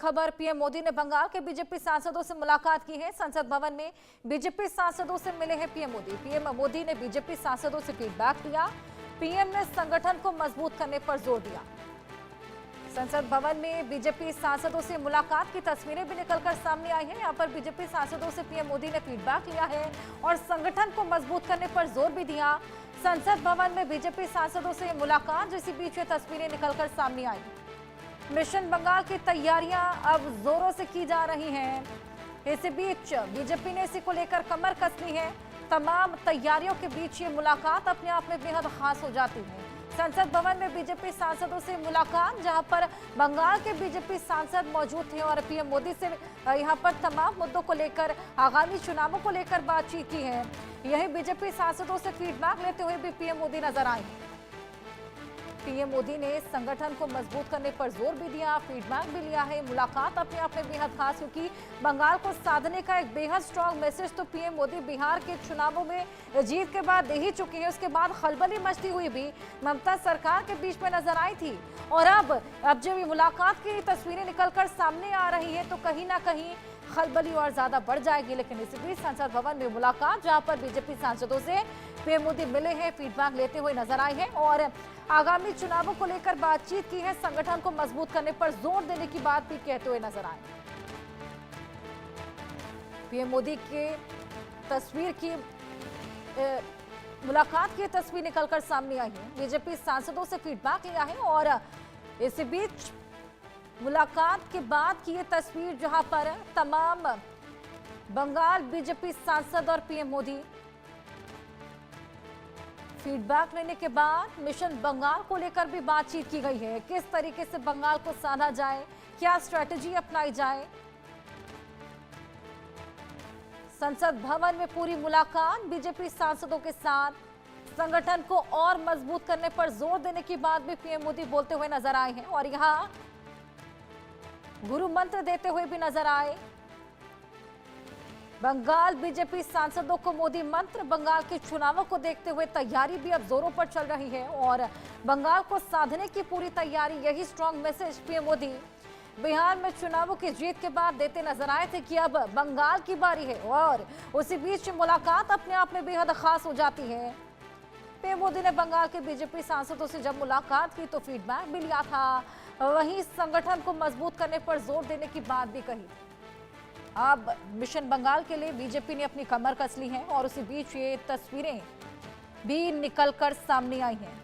खबर, पीएम मोदी ने बंगाल के बीजेपी सांसदों से मुलाकात की है। संसद भवन में बीजेपी सांसदों से मिले हैं पीएम मोदी। पीएम मोदी ने बीजेपी सांसदों से फीडबैक लिया। पीएम ने संगठन को मजबूत करने पर जोर दिया। संसद भवन में बीजेपी सांसदों से मुलाकात की तस्वीरें भी निकलकर सामने आई हैं। यहाँ पर बीजेपी सांसदों से पीएम मोदी ने फीडबैक लिया है और संगठन को मजबूत करने पर जोर भी दिया। संसद भवन में बीजेपी सांसदों से मुलाकात, जिसी बीच ये तस्वीरें निकलकर सामने आई। मिशन बंगाल की तैयारियां अब जोरों से की जा रही हैं। इसी बीच बीजेपी ने इसी को लेकर कमर कस ली है। तमाम तैयारियों के बीच ये मुलाकात अपने आप में बेहद खास हो जाती है। संसद भवन में बीजेपी सांसदों से मुलाकात, जहां पर बंगाल के बीजेपी सांसद मौजूद थे और पीएम मोदी से यहां पर तमाम मुद्दों को लेकर, आगामी चुनावों को लेकर बातचीत की है। यही बीजेपी सांसदों से फीडबैक लेते हुए भी पीएम मोदी नजर आए। पीएम मोदी ने संगठन को मजबूत करने पर जोर भी दिया, फीडबैक भी लिया है। मुलाकात अपने आप में बेहद खास, क्योंकि बंगाल को साधने का एक बेहद स्ट्रांग मैसेज तो पीएम मोदी बिहार के चुनावों में जीत के बाद दे ही चुके हैं। उसके बाद खलबली मचती हुई भी ममता सरकार के बीच में नजर आई थी और अब जब ये मुलाकात की तस्वीरें निकलकर सामने आ रही है तो कहीं ना कहीं खलबली और ज्यादा बढ़ जाएगी। लेकिन इसी बीच संसद भवन में मुलाकात, जहां पर बीजेपी सांसदों से पीएम मोदी मिले हैं, फीडबैक लेते हुए नजर आए हैं और आगामी चुनावों को लेकर बातचीत की है। संगठन को मजबूत करने पर जोर देने की बात भी कहते हुए नजर आए। पीएम मोदी के तस्वीर की मुलाकात की तस्वीर निकलकर सामने आई है। बीजेपी सांसदों से फीडबैक लिया है और इसी बीच मुलाकात के बाद की ये तस्वीर, जहां पर तमाम बंगाल बीजेपी सांसद और पीएम मोदी फीडबैक लेने के बाद मिशन बंगाल को लेकर भी बातचीत की गई है। किस तरीके से बंगाल को साधा जाए, क्या स्ट्रेटजी अपनाई जाए। संसद भवन में पूरी मुलाकात बीजेपी सांसदों के साथ, संगठन को और मजबूत करने पर जोर देने की बात भी पीएम मोदी बोलते हुए नजर आए हैं और यहां गुरु मंत्र देते हुए भी नजर आए। बंगाल बीजेपी सांसदों को मोदी मंत्र। बंगाल के चुनावों को देखते हुए तैयारी भी अब जोरों पर चल रही है और बंगाल को साधने की पूरी तैयारी, यही strong message PM Modi Bihar में चुनावों की जीत के बाद देते नजर आए थे कि अब बंगाल की बारी है और उसी बीच मुलाकात अपने आप में बेहद खास हो जाती है। पीएम मोदी ने बंगाल के बीजेपी सांसदों से जब मुलाकात की तो फीडबैक भी लिया था, वहीं संगठन को मजबूत करने पर जोर देने की बात भी कही। अब मिशन बंगाल के लिए बीजेपी ने अपनी कमर कस ली है और उसी बीच ये तस्वीरें भी निकलकर सामने आई हैं।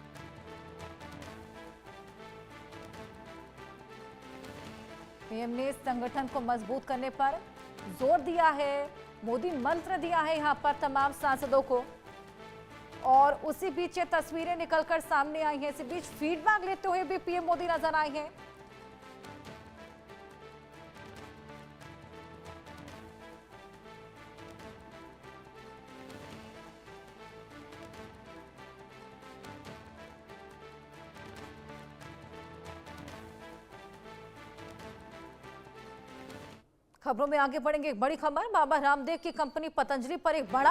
पीएम ने संगठन को मजबूत करने पर जोर दिया है। मोदी मंत्र दिया है यहां पर तमाम सांसदों को और उसी बीच ये तस्वीरें निकलकर सामने आई हैं। इसी बीच फीडबैक लेते हुए भी पीएम मोदी नजर आए हैं। खबरों में आगे बढ़ेंगे। एक बड़ी खबर, बाबा रामदेव की कंपनी पतंजलि पर एक बड़ा